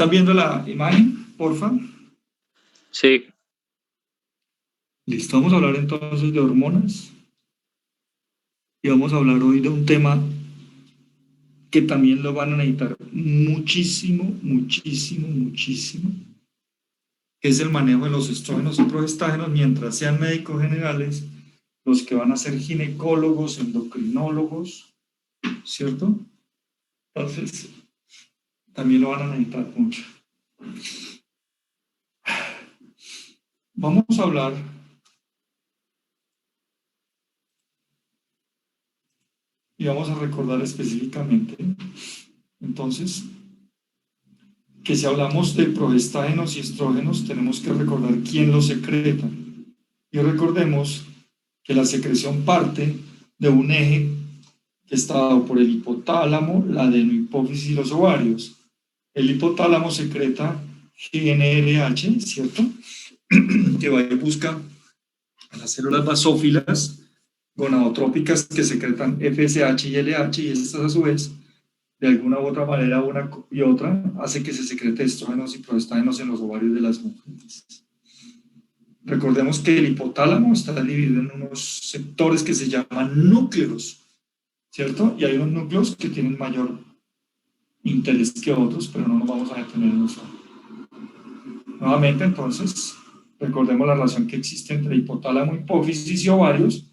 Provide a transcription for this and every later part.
¿Están viendo la imagen, porfa? Sí, Listo, vamos a hablar entonces de hormonas y vamos a hablar hoy de un tema que también lo van a necesitar muchísimo, muchísimo, muchísimo, que es el manejo de los estrógenos y progestágenos mientras sean médicos generales, los que van a ser ginecólogos, endocrinólogos, ¿cierto? Entonces, también lo van a necesitar mucho. Vamos a hablar y vamos a recordar específicamente, entonces, que si hablamos de progestágenos y estrógenos, tenemos que recordar quién los secreta. Y recordemos que la secreción parte de un eje que está dado por el hipotálamo, la adenohipófisis y los ovarios. El hipotálamo secreta GnRH, ¿cierto? Que va y busca a las células basófilas gonadotrópicas que secretan FSH y LH, y estas a su vez, de alguna u otra manera, una y otra, hace que se secrete estrógenos y progestágenos en los ovarios de las mujeres. Recordemos que el hipotálamo está dividido en unos sectores que se llaman núcleos, ¿cierto? Y hay unos núcleos que tienen mayor interés que otros, pero no nos vamos a detener en eso. Nuevamente, entonces, recordemos la relación que existe entre hipotálamo, hipófisis y ovarios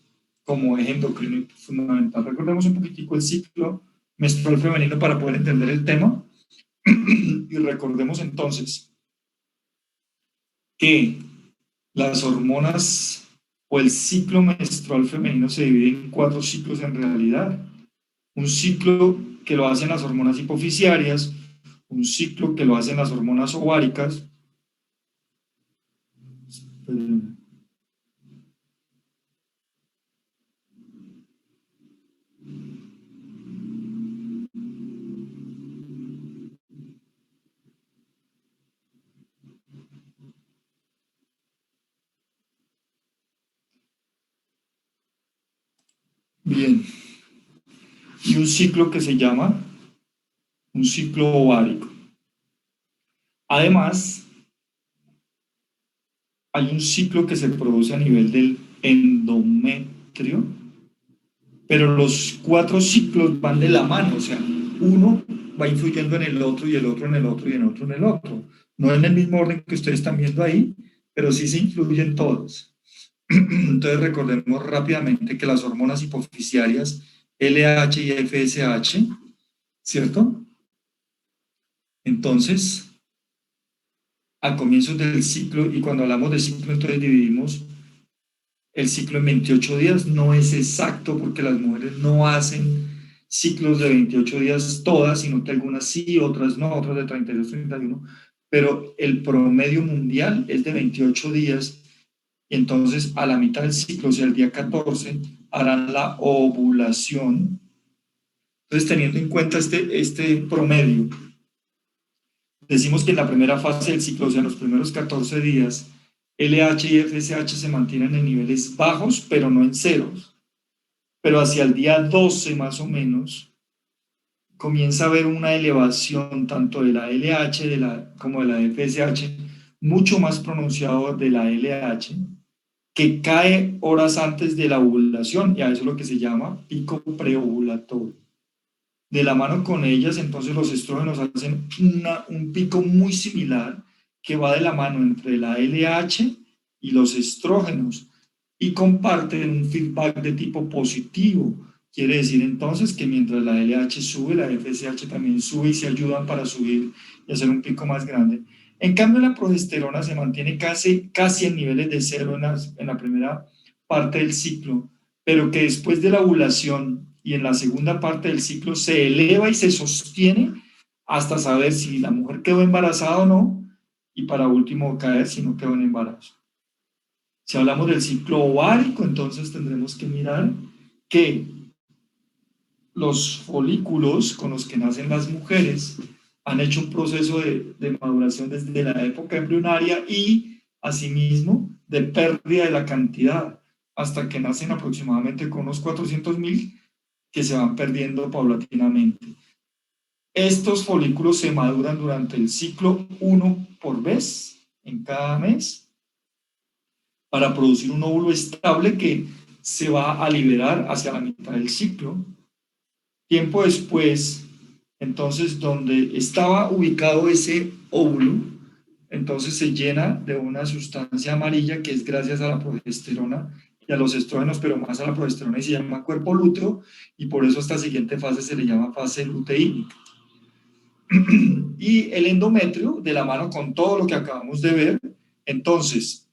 como eje endocrino fundamental. Recordemos un poquitico el ciclo menstrual femenino para poder entender el tema. Y recordemos entonces que las hormonas o el ciclo menstrual femenino se divide en 4 ciclos en realidad. Un ciclo que lo hacen las hormonas hipofisiarias, un ciclo que lo hacen las hormonas ováricas. Bien, y un ciclo que se llama un ciclo ovárico. Además, hay un ciclo que se produce a nivel del endometrio, pero los 4 ciclos van de la mano, o sea, uno va influyendo en el otro y el otro en el otro y el otro en el otro. No en el mismo orden que ustedes están viendo ahí, pero sí se influyen todos. Entonces recordemos rápidamente que las hormonas hipofisiarias LH y FSH, ¿cierto? Entonces, a comienzos del ciclo, y cuando hablamos de ciclo, entonces dividimos el ciclo en 28 días. No es exacto porque las mujeres no hacen ciclos de 28 días todas, sino que algunas sí, otras no, otras de 32, 31, pero el promedio mundial es de 28 días, y entonces a la mitad del ciclo, o sea, el día 14, harán la ovulación. Entonces, teniendo en cuenta este promedio, decimos que en la primera fase del ciclo, o sea, los primeros 14 días, LH y FSH se mantienen en niveles bajos, pero no en ceros. Pero hacia el día 12 más o menos, comienza a haber una elevación tanto de la LH como de la FSH, mucho más pronunciado de la LH, que cae horas antes de la ovulación, y a eso es lo que se llama pico preovulatorio. De la mano con ellas, entonces los estrógenos hacen un pico muy similar que va de la mano entre la LH y los estrógenos y comparten un feedback de tipo positivo. Quiere decir entonces que mientras la LH sube, la FSH también sube y se ayudan para subir y hacer un pico más grande. En cambio, la progesterona se mantiene casi en niveles de cero en la primera parte del ciclo, pero que después de la ovulación y en la segunda parte del ciclo se eleva y se sostiene hasta saber si la mujer quedó embarazada o no, y para último caer si no quedó en embarazo. Si hablamos del ciclo ovárico, entonces tendremos que mirar que los folículos con los que nacen las mujeres han hecho un proceso de maduración desde la época embrionaria y asimismo de pérdida de la cantidad hasta que nacen aproximadamente con unos 400.000 que se van perdiendo paulatinamente. Estos folículos se maduran durante el ciclo 1 por vez, en cada mes, para producir un óvulo estable que se va a liberar hacia la mitad del ciclo. Tiempo después, entonces, donde estaba ubicado ese óvulo, entonces se llena de una sustancia amarilla que es gracias a la progesterona y a los estrógenos, pero más a la progesterona, y se llama cuerpo lúteo, y por eso esta siguiente fase se le llama fase luteínica. Y el endometrio, de la mano con todo lo que acabamos de ver, entonces,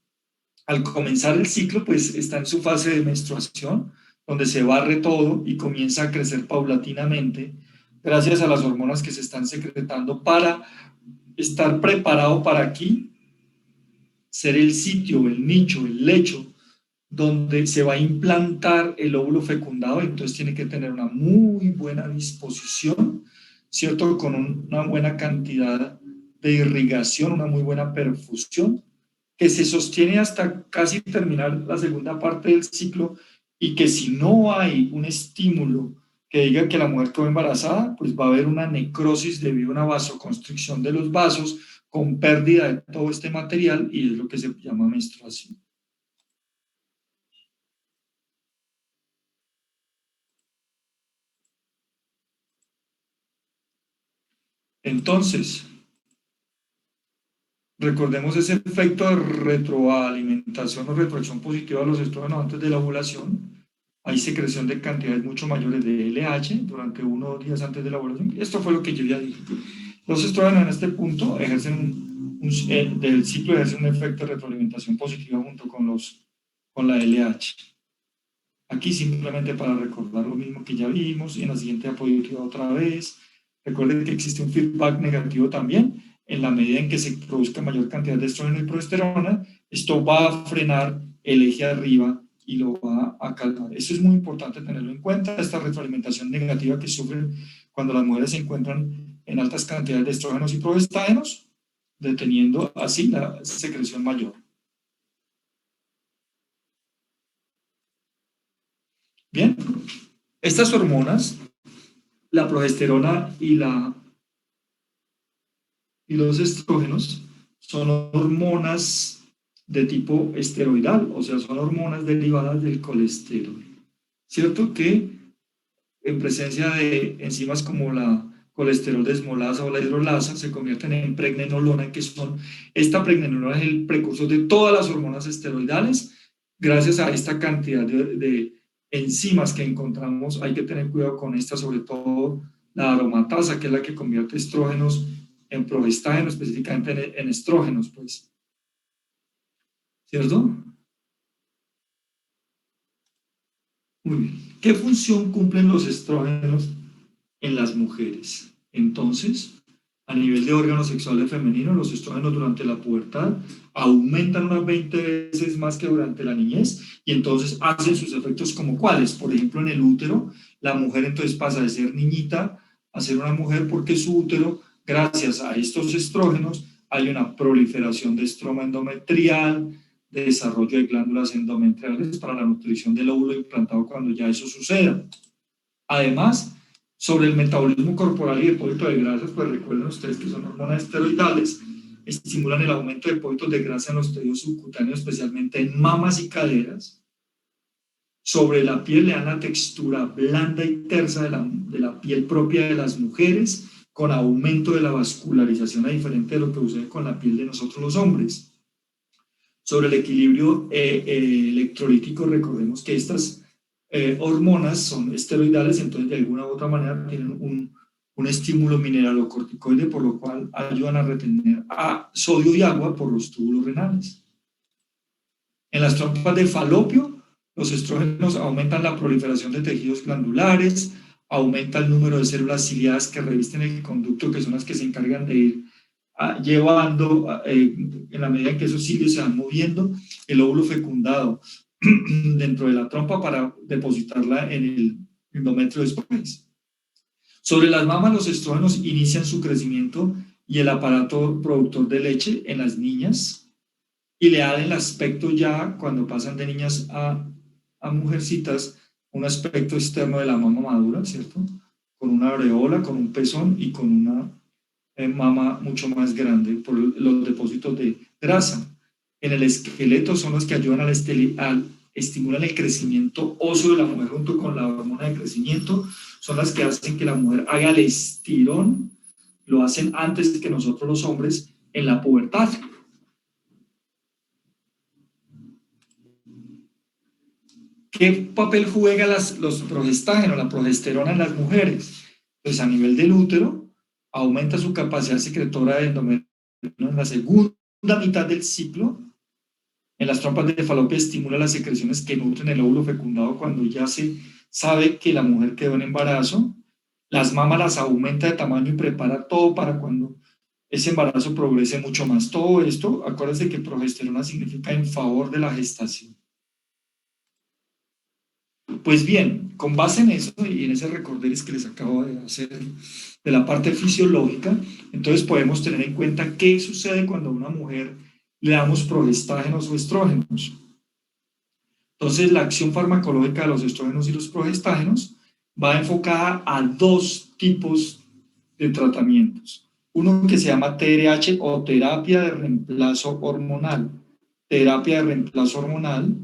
al comenzar el ciclo, pues está en su fase de menstruación, donde se barre todo y comienza a crecer paulatinamente, gracias a las hormonas que se están secretando para estar preparado para aquí ser el sitio, el nicho, el lecho donde se va a implantar el óvulo fecundado. Entonces tiene que tener una muy buena disposición, ¿cierto? Con una buena cantidad de irrigación, una muy buena perfusión, que se sostiene hasta casi terminar la segunda parte del ciclo, y que si no hay un estímulo que diga que la mujer quedó embarazada, pues va a haber una necrosis debido a una vasoconstricción de los vasos con pérdida de todo este material, y es lo que se llama menstruación. Entonces, recordemos ese efecto de retroalimentación o retroacción positiva de los estrógenos antes de la ovulación. Hay secreción de cantidades mucho mayores de LH durante 1 o 2 días antes de la ovulación. Esto fue lo que yo ya dije. Los estrógenos en este punto ejercen del ciclo ejercen un efecto de retroalimentación positiva junto con la LH. Aquí simplemente para recordar lo mismo que ya vimos, y en la siguiente diapositiva otra vez. Recuerden que existe un feedback negativo también. En la medida en que se produzca mayor cantidad de estrógeno y progesterona, esto va a frenar el eje arriba y lo va a calmar. Eso es muy importante tenerlo en cuenta, esta retroalimentación negativa que sufren cuando las mujeres se encuentran en altas cantidades de estrógenos y progestágenos, deteniendo así la secreción mayor. Bien, estas hormonas, la progesterona y los estrógenos, son hormonas de tipo esteroidal, o sea, son hormonas derivadas del colesterol. ¿Cierto que en presencia de enzimas como la colesterol desmolasa o la hidrolasa se convierten en pregnenolona, que son, esta pregnenolona es el precursor de todas las hormonas esteroidales? Gracias a esta cantidad de enzimas que encontramos, hay que tener cuidado con esta, sobre todo la aromatasa, que es la que convierte estrógenos en progestágenos, específicamente en estrógenos, pues. ¿Cierto? Muy bien. ¿Qué función cumplen los estrógenos en las mujeres? Entonces, a nivel de órganos sexuales femeninos, los estrógenos durante la pubertad aumentan unas 20 veces más que durante la niñez, y entonces hacen sus efectos como cuáles. Por ejemplo, en el útero, la mujer entonces pasa de ser niñita a ser una mujer, porque su útero, gracias a estos estrógenos, hay una proliferación de estroma endometrial, de desarrollo de glándulas endometriales para la nutrición del óvulo implantado cuando ya eso suceda. Además, sobre el metabolismo corporal y depósito de grasas, pues recuerden ustedes que son hormonas esteroidales, estimulan el aumento de depósitos de grasa en los tejidos subcutáneos, especialmente en mamas y caderas. Sobre la piel le dan la textura blanda y tersa de la piel propia de las mujeres, con aumento de la vascularización, a diferente de lo que sucede con la piel de nosotros los hombres. Sobre el equilibrio electrolítico, recordemos que estas hormonas son esteroidales, entonces de alguna u otra manera tienen un estímulo mineralocorticoide, por lo cual ayudan a retener a sodio y agua por los túbulos renales. En las trompas de falopio, los estrógenos aumentan la proliferación de tejidos glandulares, aumenta el número de células ciliadas que revisten el conducto, que son las que se encargan de ir llevando, en la medida en que esos cilios se van moviendo, el óvulo fecundado dentro de la trompa para depositarla en el endometrio después. Sobre las mamas, los estrógenos inician su crecimiento y el aparato productor de leche en las niñas, y le dan el aspecto, ya cuando pasan de niñas a mujercitas, un aspecto externo de la mama madura, ¿cierto? con una areola, con un pezón y con una mama mucho más grande por los depósitos de grasa. En el esqueleto son los que ayudan estimulan el crecimiento óseo de la mujer junto con la hormona de crecimiento, son las que hacen que la mujer haga el estirón, lo hacen antes que nosotros los hombres en la pubertad. ¿Qué papel juega los progestágenos, la progesterona en las mujeres? Pues a nivel del útero, aumenta su capacidad secretora de endometrio en la segunda mitad del ciclo. En las trompas de Falopia estimula las secreciones que nutren el óvulo fecundado cuando ya se sabe que la mujer quedó en embarazo. Las mamas las aumenta de tamaño y prepara todo para cuando ese embarazo progrese mucho más. Todo esto, acuérdense que progesterona significa en favor de la gestación. Pues bien, con base en eso y en ese recorderis que les acabo de hacer de la parte fisiológica, entonces podemos tener en cuenta qué sucede cuando a una mujer le damos progestágenos o estrógenos. Entonces, la acción farmacológica de los estrógenos y los progestágenos va enfocada a dos tipos de tratamientos. Uno que se llama TRH o terapia de reemplazo hormonal. Terapia de reemplazo hormonal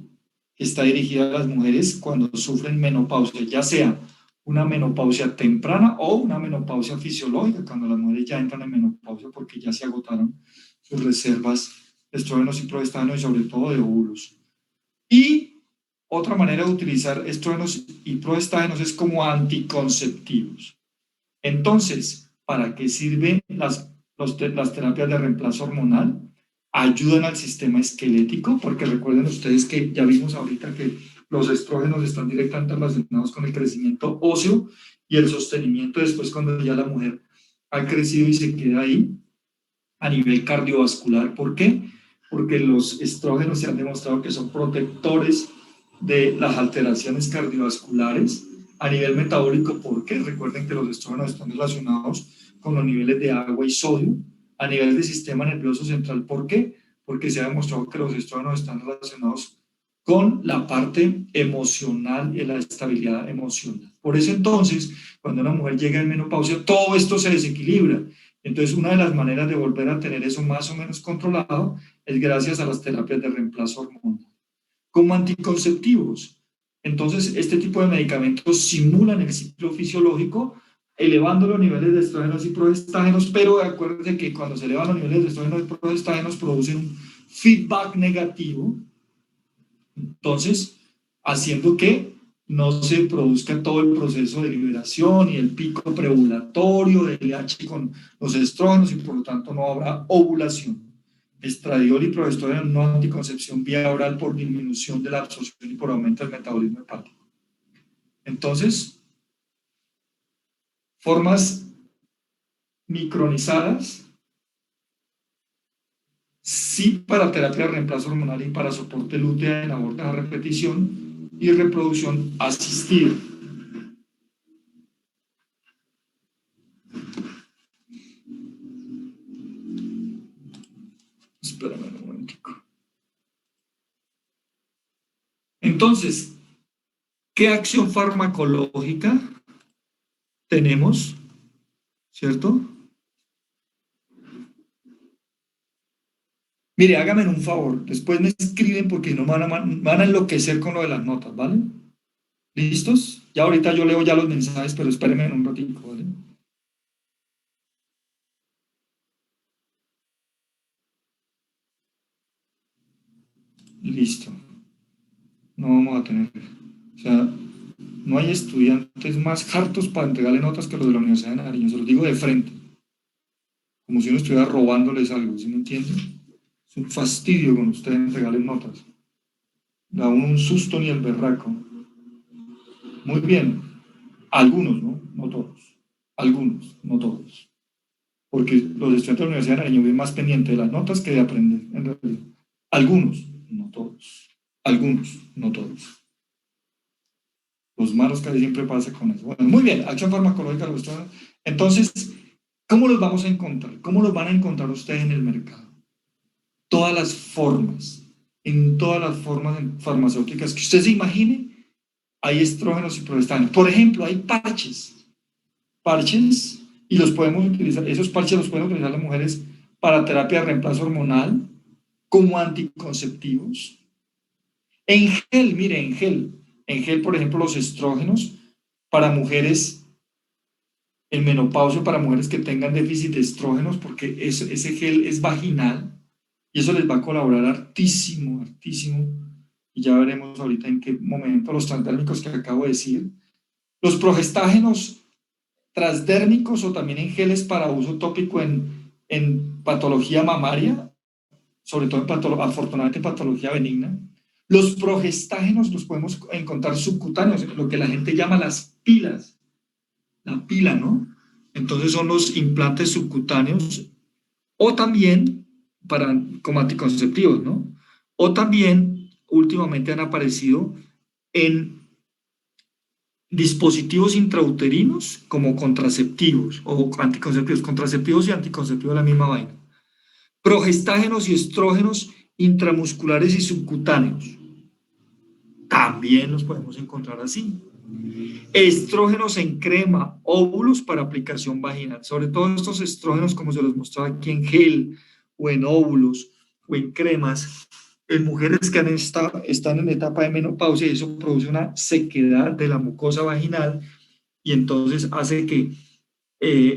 que está dirigida a las mujeres cuando sufren menopausia, ya sea una menopausia temprana o una menopausia fisiológica, cuando las mujeres ya entran en menopausia porque ya se agotaron sus reservas de estrógenos y progestágenos y sobre todo de óvulos. Y otra manera de utilizar estrógenos y progestágenos es como anticonceptivos. Entonces, ¿para qué sirven las terapias de reemplazo hormonal? Ayudan al sistema esquelético, porque recuerden ustedes que ya vimos ahorita que los estrógenos están directamente relacionados con el crecimiento óseo y el sostenimiento después cuando ya la mujer ha crecido y se queda ahí a nivel cardiovascular. ¿Por qué? Porque los estrógenos se han demostrado que son protectores de las alteraciones cardiovasculares. A nivel metabólico, ¿por qué? Recuerden que los estrógenos están relacionados con los niveles de agua y sodio. A nivel del sistema nervioso central, ¿por qué? Porque se ha demostrado que los estrógenos están relacionados con la parte emocional y la estabilidad emocional. Por eso entonces, cuando una mujer llega en menopausia, todo esto se desequilibra. Entonces, una de las maneras de volver a tener eso más o menos controlado es gracias a las terapias de reemplazo hormonal. Como anticonceptivos, entonces, este tipo de medicamentos simulan el ciclo fisiológico, elevando los niveles de estrógenos y progestágenos, pero acuérdense que cuando se elevan los niveles de estrógenos y progestágenos producen un feedback negativo, entonces, haciendo que no se produzca todo el proceso de liberación y el pico preovulatorio del LH con los estrógenos y por lo tanto no habrá ovulación. Estradiol y progesterona no anticoncepción vía oral por disminución de la absorción y por aumento del metabolismo hepático. Entonces, formas micronizadas, sí para terapia de reemplazo hormonal y para soporte lútea en aborto a repetición y reproducción asistida. Espérame un momentico. Entonces, ¿qué acción farmacológica tenemos? ¿Cierto? Mire, háganme un favor, después me escriben porque no van a enloquecer con lo de las notas, ¿vale? ¿Listos? Ya ahorita yo leo ya los mensajes, pero espérenme un ratito, ¿vale? Listo. No vamos a tener. O sea, no hay estudiantes más hartos para entregarle notas que los de la Universidad de Nariño, se los digo de frente. Como si uno estuviera robándoles algo, ¿sí me entienden? Es un fastidio con ustedes entregarles notas. Da uno un susto ni el berraco. Muy bien. Algunos, ¿no? No todos. Algunos, no todos. Porque los estudiantes de la Universidad de Nariño viven más pendientes de las notas que de aprender, en realidad. Algunos, no todos. Algunos, no todos. Los malos casi siempre pasa con eso. Bueno, muy bien, acción farmacológica. Entonces, ¿cómo los vamos a encontrar? ¿Cómo los van a encontrar ustedes en el mercado? Todas las formas, en todas las formas farmacéuticas que usted se imagine, hay estrógenos y progestágenos. Por ejemplo, hay parches. parches y los podemos utilizar, esos parches los pueden utilizar las mujeres para terapia de reemplazo hormonal, como anticonceptivos. En gel, mire, en gel, por ejemplo, los estrógenos para mujeres en menopausia, para mujeres que tengan déficit de estrógenos, porque ese gel es vaginal y eso les va a colaborar hartísimo, hartísimo. Y ya veremos ahorita en qué momento los transdérmicos que acabo de decir. Los progestágenos transdérmicos o también en geles para uso tópico en patología mamaria, sobre todo afortunadamente en patología benigna. Los progestágenos los podemos encontrar subcutáneos, lo que la gente llama las pilas, la pila, ¿no? Entonces son los implantes subcutáneos o también como anticonceptivos, ¿no? O también últimamente han aparecido en dispositivos intrauterinos como contraceptivos o anticonceptivos, contraceptivos y anticonceptivos la misma vaina. Progestágenos y estrógenos intramusculares y subcutáneos. También los podemos encontrar así. Estrógenos en crema, óvulos para aplicación vaginal. Sobre todo estos estrógenos, como se los mostraba aquí en gel o en óvulos o en cremas, en mujeres que están en etapa de menopausia, y eso produce una sequedad de la mucosa vaginal y entonces hace que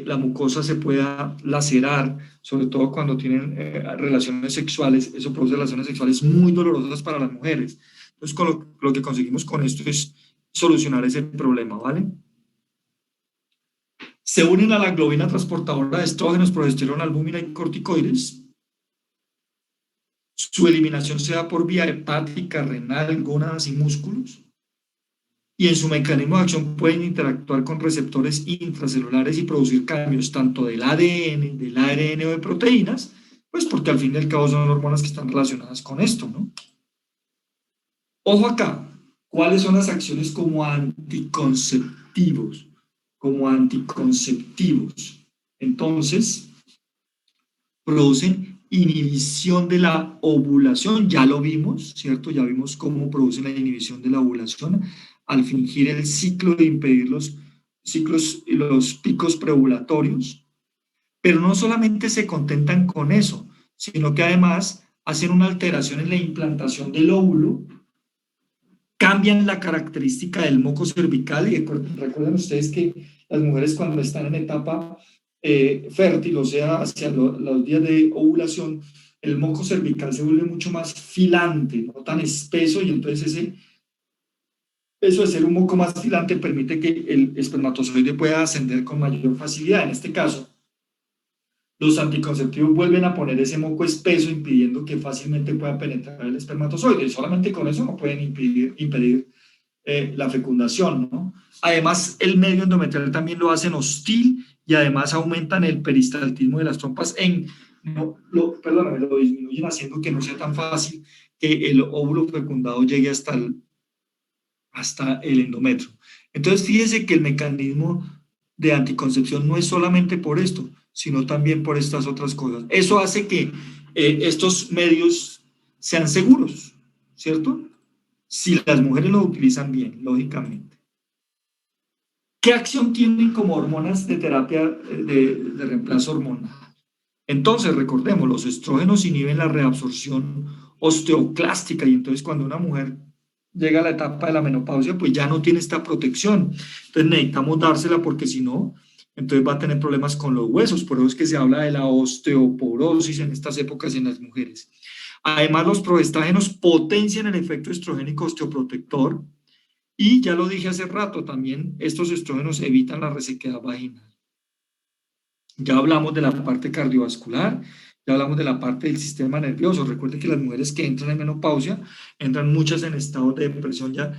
la mucosa se pueda lacerar, sobre todo cuando tienen relaciones sexuales. Eso produce relaciones sexuales muy dolorosas para las mujeres. Entonces, lo que conseguimos con esto es solucionar ese problema, ¿vale? Se unen a la globina transportadora de estrógenos, progesterona, albúmina y corticoides. Su eliminación se da por vía hepática, renal, gónadas y músculos. Y en su mecanismo de acción pueden interactuar con receptores intracelulares y producir cambios tanto del ADN, del ARN o de proteínas, pues porque al fin y al cabo son hormonas que están relacionadas con esto, ¿no? Ojo acá, ¿cuáles son las acciones como anticonceptivos? Como anticonceptivos. Entonces, producen inhibición de la ovulación, ya lo vimos, ¿cierto? Ya vimos cómo producen la inhibición de la ovulación al fingir el ciclo de impedir los ciclos y los picos preovulatorios, pero no solamente se contentan con eso, sino que además hacen una alteración en la implantación del óvulo, cambian la característica del moco cervical y recuerden ustedes que las mujeres cuando están en etapa fértil, o sea, hacia los días de ovulación, el moco cervical se vuelve mucho más filante, no tan espeso, y entonces eso de ser un moco más filante permite que el espermatozoide pueda ascender con mayor facilidad. En este caso, los anticonceptivos vuelven a poner ese moco espeso, impidiendo que fácilmente pueda penetrar el espermatozoide, y solamente con eso no pueden impedir la fecundación, ¿no? Además, el medio endometrial también lo hacen hostil y además aumentan el peristaltismo de las trompas perdóname, lo disminuyen, haciendo que no sea tan fácil que el óvulo fecundado llegue hasta el endometrio. Entonces, fíjese que el mecanismo de anticoncepción no es solamente por esto, sino también por estas otras cosas. Eso hace que estos medios sean seguros, ¿cierto? Si las mujeres lo utilizan bien, lógicamente. ¿Qué acción tienen como hormonas de terapia de reemplazo hormonal? Entonces, recordemos, los estrógenos inhiben la reabsorción osteoclástica y entonces cuando una mujer llega a la etapa de la menopausia, pues ya no tiene esta protección. Entonces necesitamos dársela porque si no, entonces va a tener problemas con los huesos. Por eso es que se habla de la osteoporosis en estas épocas en las mujeres. Además, los progestágenos potencian el efecto estrogénico osteoprotector y ya lo dije hace rato, también estos estrógenos evitan la resequedad vaginal. Ya hablamos de la parte cardiovascular, ya hablamos de la parte del sistema nervioso. Recuerden que las mujeres que entran en menopausia, entran muchas en estado de depresión ya,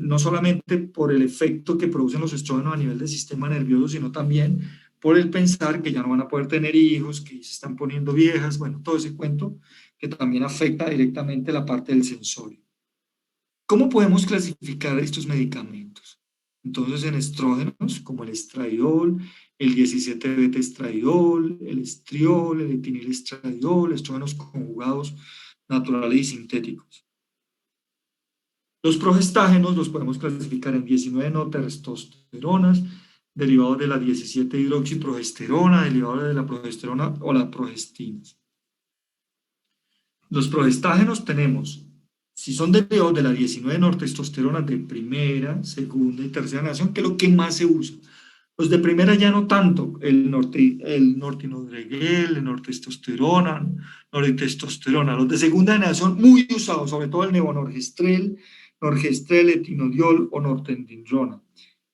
no solamente por el efecto que producen los estrógenos a nivel del sistema nervioso, sino también por el pensar que ya no van a poder tener hijos, que se están poniendo viejas, bueno, todo ese cuento que también afecta directamente la parte del sensorio. ¿Cómo podemos clasificar estos medicamentos? Entonces, en estrógenos, como el estradiol, el 17-beta-estradiol, el estriol, el etinilestradiol, estrógenos conjugados naturales y sintéticos. Los progestágenos los podemos clasificar en 19 notestosteronas, derivados de la 17-hidroxiprogesterona, derivados de la progesterona o las progestinas. Los progestágenos tenemos, si son derivados de la 19-nortestosterona de primera, segunda y tercera generación, que es lo que más se usa. Los de primera ya no tanto, el nortinodreguel, el nortestosterona, noritestosterona. Los de segunda generación muy usados, sobre todo el neonorgestrel, norgestrel, etinodiol o nortendinrona.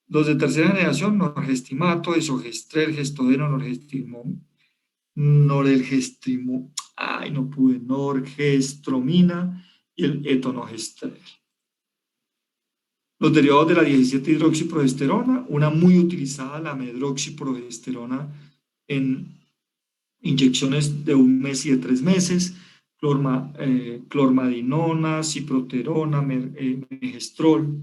Los de tercera generación, norgestimato, esogestrel, gestodeno, norgestromina y el etonogestrel. Los derivados de la 17-hidroxiprogesterona, una muy utilizada, la medroxiprogesterona en inyecciones de 1 mes y de 3 meses, clormadinona, ciproterona, megestrol.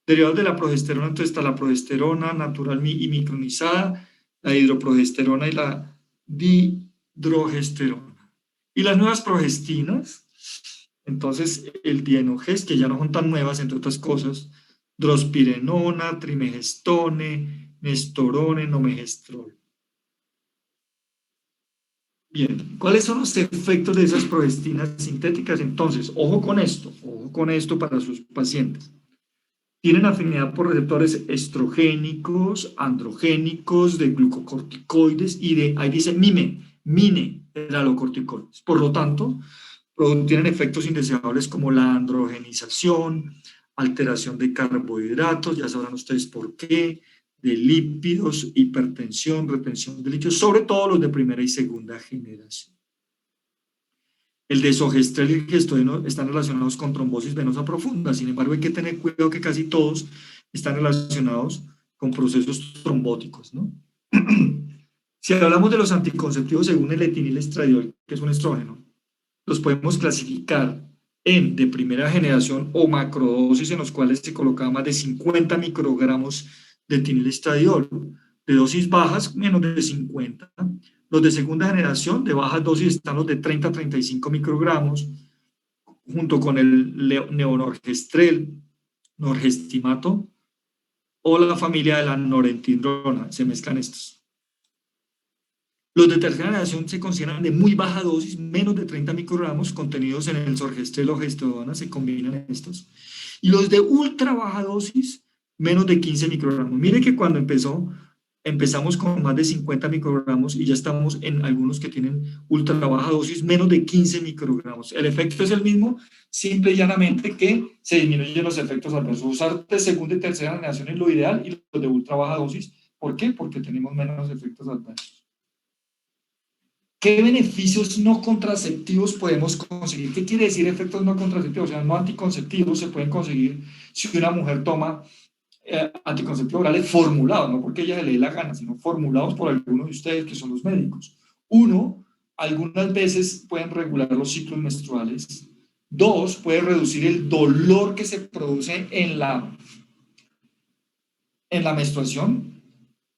Derivados de la progesterona, entonces está la progesterona natural y micronizada, la hidroprogesterona y la dihidrogesterona. Y las nuevas progestinas, entonces el dienogest, que ya no son tan nuevas, entre otras cosas, drospirenona, trimegestone, nestorone, nomegestrol. Bien, ¿cuáles son los efectos de esas progestinas sintéticas? Entonces, ojo con esto para sus pacientes. Tienen afinidad por receptores estrogénicos, androgénicos, de glucocorticoides y de, ahí dice mineralocorticoides. Por lo tanto, tienen efectos indeseables como la androgenización, alteración de carbohidratos, ya sabrán ustedes por qué, de lípidos, hipertensión, retención de líquidos, sobre todo los de primera y segunda generación. El desogestrel y el gestodeno están relacionados con trombosis venosa profunda, sin embargo hay que tener cuidado que casi todos están relacionados con procesos trombóticos, ¿no? Si hablamos de los anticonceptivos según el etinilestradiol, que es un estrógeno, los podemos clasificar en de primera generación o macrodosis, en los cuales se colocaba más de 50 microgramos de etinilestradiol, de dosis bajas menos de 50. Los de segunda generación, de bajas dosis, están los de 30 a 35 microgramos, junto con el neonorgestrel, norgestimato, o la familia de la norentindrona, se mezclan estos. Los de tercera generación se consideran de muy baja dosis, menos de 30 microgramos, contenidos en el sorgestrel o gestodona, se combinan estos. Y los de ultra baja dosis, menos de 15 microgramos. Mire que cuando empezamos con más de 50 microgramos y ya estamos en algunos que tienen ultra baja dosis, menos de 15 microgramos. El efecto es el mismo, simple y llanamente que se disminuyen los efectos adversos. Usar de segunda y tercera generación es lo ideal y los de ultra baja dosis, ¿por qué? Porque tenemos menos efectos adversos. ¿Qué beneficios no contraceptivos podemos conseguir? ¿Qué quiere decir efectos no contraceptivos? O sea, no anticonceptivos se pueden conseguir si una mujer toma anticonceptivos orales formulados, no porque ella se le dé la gana, sino formulados por algunos de ustedes que son los médicos. Uno, algunas veces pueden regular los ciclos menstruales. Dos, puede reducir el dolor que se produce en la menstruación,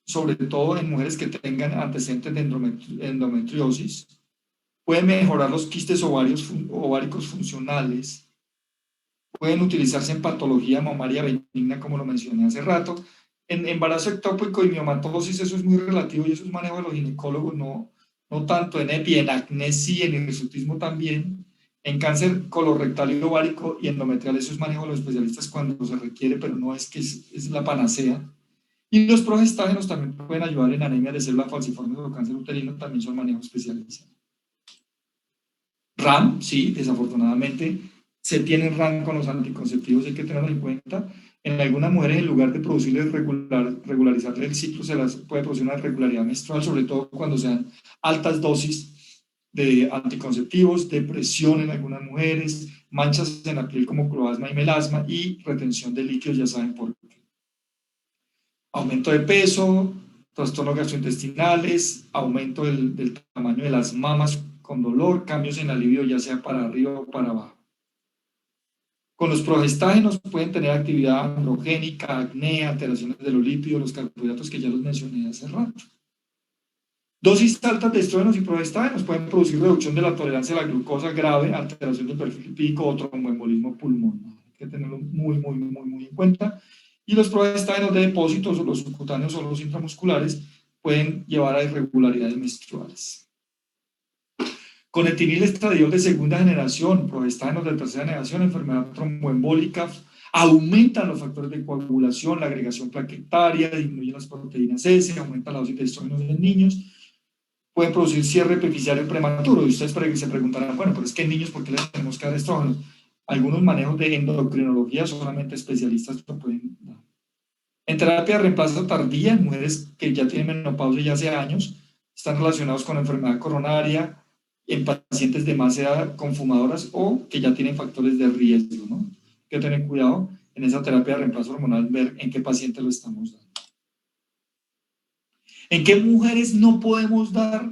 sobre todo en mujeres que tengan antecedentes de endometriosis. Pueden mejorar los quistes ováricos funcionales. Pueden utilizarse en patología mamaria benigna, como lo mencioné hace rato. En embarazo ectópico y miomatosis, eso es muy relativo y eso es manejo de los ginecólogos, no tanto en EPI, en acné sí, en hirsutismo también. En cáncer colorectal y ovárico y endometrial, eso es manejo de los especialistas cuando se requiere, pero no es que es la panacea. Y los progestágenos también pueden ayudar en anemia de células falciformes o cáncer uterino, también son manejo especializado. RAM, sí, desafortunadamente se tiene RAM con los anticonceptivos, hay que tenerlo en cuenta. En algunas mujeres, en lugar de producirles regularizarle el ciclo, se las puede producir una irregularidad menstrual, sobre todo cuando sean altas dosis de anticonceptivos, depresión en algunas mujeres, manchas en la piel como cloasma y melasma y retención de líquidos, ya saben por qué. Aumento de peso, trastornos gastrointestinales, aumento del tamaño de las mamas con dolor, cambios en la libido, ya sea para arriba o para abajo. Con los progestágenos pueden tener actividad androgénica, acné, alteraciones de los lípidos, los carbohidratos que ya los mencioné hace rato. Dosis altas de estrógenos y progestágenos pueden producir reducción de la tolerancia a la glucosa grave, alteración del perfil lipídico o tromboembolismo pulmonar. Hay que tenerlo muy en cuenta. Y los progestágenos de depósitos, o los subcutáneos o los intramusculares, pueden llevar a irregularidades menstruales. Con etilil estradiol de segunda generación, progestágenos de tercera generación, enfermedad tromboembólica, aumentan los factores de coagulación, la agregación plaquetaria, disminuyen las proteínas S, aumentan la dosis de estrógenos en niños, pueden producir cierre epifisiario prematuro. Y ustedes se preguntarán, bueno, pero es que en niños, ¿por qué les tenemos que dar estrógenos? Algunos manejos de endocrinología solamente especialistas lo pueden dar. En terapia de reemplazo tardía, en mujeres que ya tienen menopausia ya hace años, están relacionados con enfermedad coronaria, en pacientes de más edad con fumadoras o que ya tienen factores de riesgo, ¿no? Hay que tener cuidado en esa terapia de reemplazo hormonal, ver en qué paciente lo estamos dando. ¿En qué mujeres no podemos dar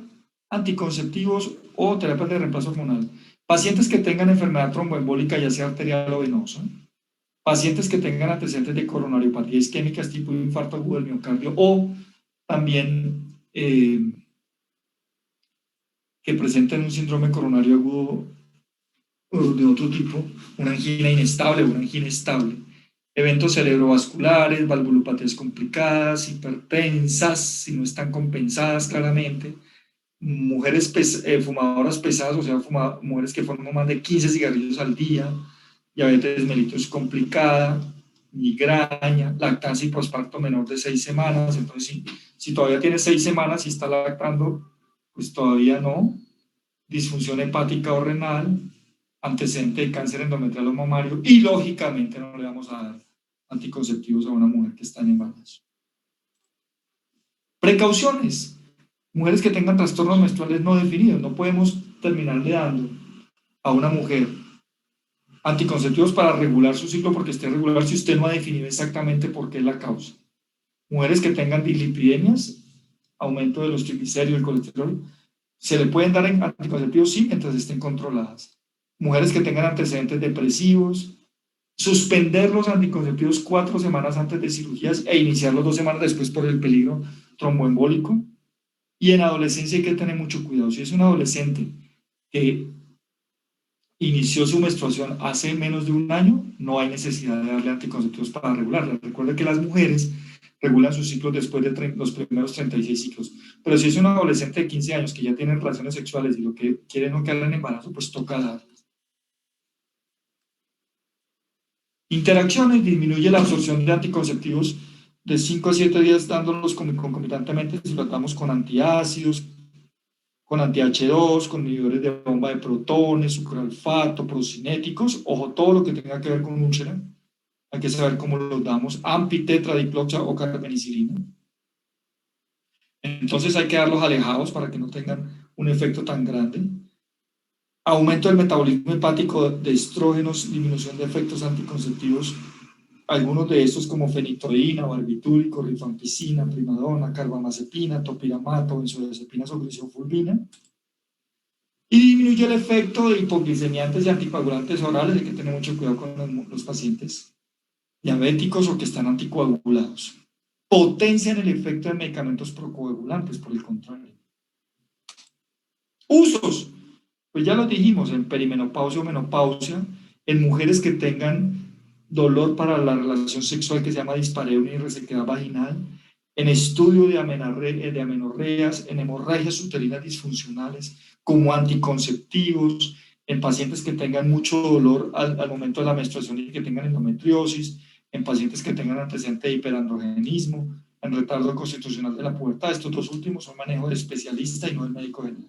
anticonceptivos o terapias de reemplazo hormonal? Pacientes que tengan enfermedad tromboembólica, ya sea arterial o venosa, pacientes que tengan antecedentes de coronariopatía isquémicas tipo infarto agudo del miocardio o también que presenten un síndrome coronario agudo de otro tipo, una angina inestable o una angina estable, eventos cerebrovasculares, valvulopatías complicadas, hipertensas, si no están compensadas claramente, mujeres fumadoras pesadas, o sea, mujeres que fuman más de 15 cigarrillos al día, diabetes mellitus complicada, migraña, lactancia y posparto menor de 6 semanas. Entonces, si todavía tiene 6 semanas y está lactando, pues todavía no. Disfunción hepática o renal, antecedente de cáncer endometrial o mamario, y lógicamente no le vamos a dar anticonceptivos a una mujer que está en embarazo. Precauciones. Mujeres que tengan trastornos menstruales no definidos. No podemos terminarle dando a una mujer anticonceptivos para regular su ciclo porque esté regular si usted no ha definido exactamente por qué es la causa. Mujeres que tengan dislipidemias, aumento de los triglicéridos, el colesterol, se le pueden dar anticonceptivos sí, mientras estén controladas. Mujeres que tengan antecedentes depresivos, suspender los anticonceptivos 4 semanas antes de cirugías e iniciarlos 2 semanas después por el peligro tromboembólico. Y en adolescencia hay que tener mucho cuidado. Si es un adolescente que inició su menstruación hace menos de un año, no hay necesidad de darle anticonceptivos para regularla. Recuerda que las mujeres regulan sus ciclos después de los primeros 36 ciclos. Pero si es un adolescente de 15 años que ya tiene relaciones sexuales y lo que quiere no quedar en embarazo, pues toca darlas. Interacciones: disminuye la absorción de anticonceptivos de 5 a 7 días dándolos concomitantemente si lo tratamos con antiácidos, con anti-H2, con inhibidores de bomba de protones, sucralfato, procinéticos, ojo, todo lo que tenga que ver con úlcera, hay que saber cómo los damos, ampi, tetradicloxa o carmenicilina. Entonces hay que darlos alejados para que no tengan un efecto tan grande. Aumento del metabolismo hepático de estrógenos, disminución de efectos anticonceptivos, algunos de estos como fenitoína, barbitúrico, rifampicina, primadona, carbamazepina, topiramato, benzodiazepinas o glicofulvina. Y disminuye el efecto de hipoglicemiantes y anticoagulantes orales. Hay que tener mucho cuidado con los pacientes diabéticos o que están anticoagulados. Potencian el efecto de medicamentos procoagulantes, por el contrario. Usos, pues ya lo dijimos, en perimenopausia o menopausia, en mujeres que tengan dolor para la relación sexual que se llama dispareunia y resequedad vaginal, en estudio de amenorreas, en hemorragias uterinas disfuncionales, como anticonceptivos, en pacientes que tengan mucho dolor al momento de la menstruación y que tengan endometriosis, en pacientes que tengan antecedente de hiperandrogenismo, en retardo constitucional de la pubertad. Estos dos últimos son manejo de especialista y no del médico general.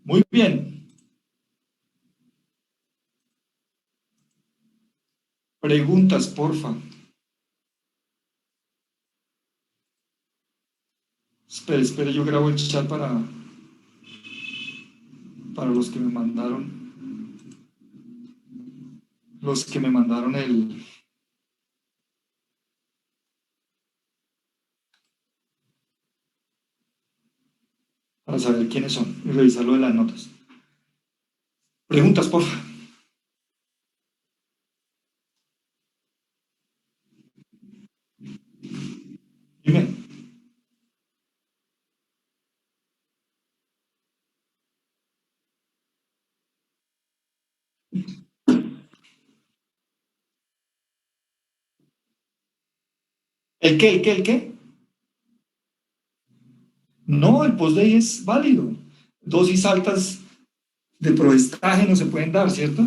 Muy bien. Preguntas, porfa. Espera, yo grabo el chat para los que me mandaron para saber quiénes son y revisar lo de las notas. Preguntas, porfa. Dime. ¿El qué? No, el post-day es válido. Dosis altas de proestaje no se pueden dar, ¿cierto?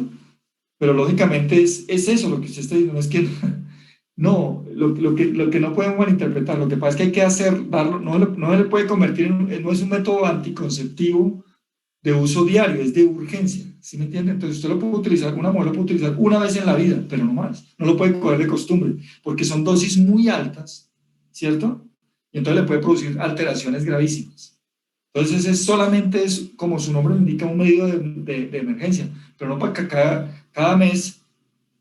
Pero lógicamente es eso lo que usted está diciendo, no es que no, lo que no podemos malinterpretar, lo que pasa es que hay que hacer, darlo, no le puede convertir no es un método anticonceptivo de uso diario, es de urgencia, ¿sí me entiende? Entonces usted lo puede utilizar, una mujer lo puede utilizar una vez en la vida, pero no más, no lo puede coger de costumbre, porque son dosis muy altas, ¿cierto? Y entonces le puede producir alteraciones gravísimas. Entonces solamente es, como su nombre indica, un medio de emergencia, pero no para que cada mes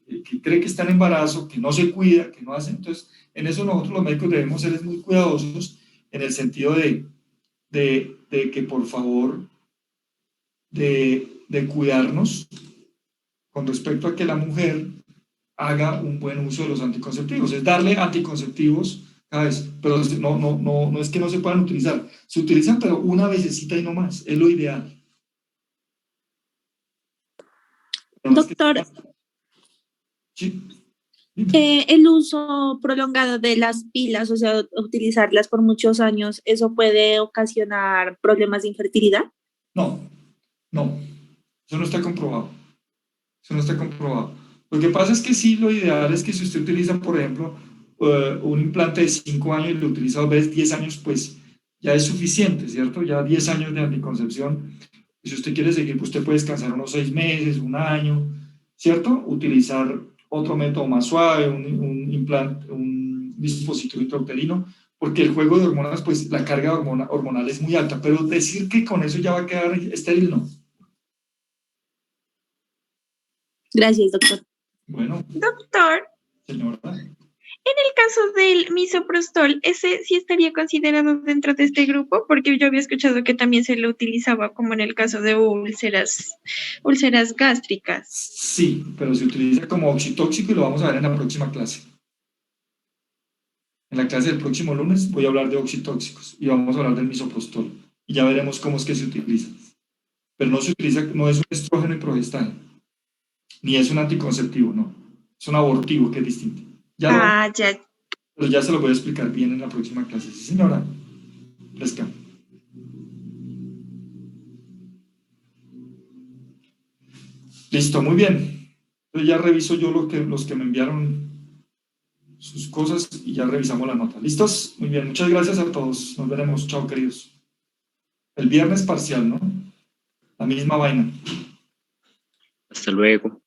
que cree que está en embarazo, que no se cuida, que no hace. Entonces, en eso nosotros los médicos debemos ser muy cuidadosos en el sentido de que por favor, de cuidarnos con respecto a que la mujer haga un buen uso de los anticonceptivos, es darle anticonceptivos cada vez, pero no es que no se puedan utilizar, se utilizan pero una vecesita y no más, es lo ideal. Doctor, Sí. el uso prolongado de las pilas, o sea, utilizarlas por muchos años, ¿eso puede ocasionar problemas de infertilidad? No, no, eso no está comprobado. Eso no está comprobado. Lo que pasa es que sí, lo ideal es que si usted utiliza, por ejemplo, un implante de 5 años y lo utiliza 2 veces 10 años, pues ya es suficiente, ¿cierto? Ya 10 años de anticoncepción. Y si usted quiere seguir, pues usted puede descansar unos 6 meses, un año, ¿cierto? Utilizar otro método más suave, un implante, un dispositivo intrauterino, porque el juego de hormonas, pues la carga hormonal es muy alta, pero decir que con eso ya va a quedar estéril, no. Gracias, doctor. Bueno, Doctor, señora. en el caso del misoprostol, ¿ese sí estaría considerado dentro de este grupo? Porque yo había escuchado que también se lo utilizaba como en el caso de úlceras gástricas. Sí, pero se utiliza como oxitóxico y lo vamos a ver en la próxima clase. En la clase del próximo lunes voy a hablar de oxitóxicos y vamos a hablar del misoprostol. Y ya veremos cómo es que se utiliza. Pero no se utiliza, no es un estrógeno y progestágeno, ni es un anticonceptivo, no. Es un abortivo que es distinto. Ya. Pero ya se lo voy a explicar bien en la próxima clase. Sí, señora. Fresca. Listo, muy bien. Entonces ya reviso yo los que me enviaron sus cosas y ya revisamos la nota. ¿Listos? Muy bien, muchas gracias a todos. Nos veremos. Chao, queridos. El viernes parcial, ¿no? La misma vaina. Hasta luego.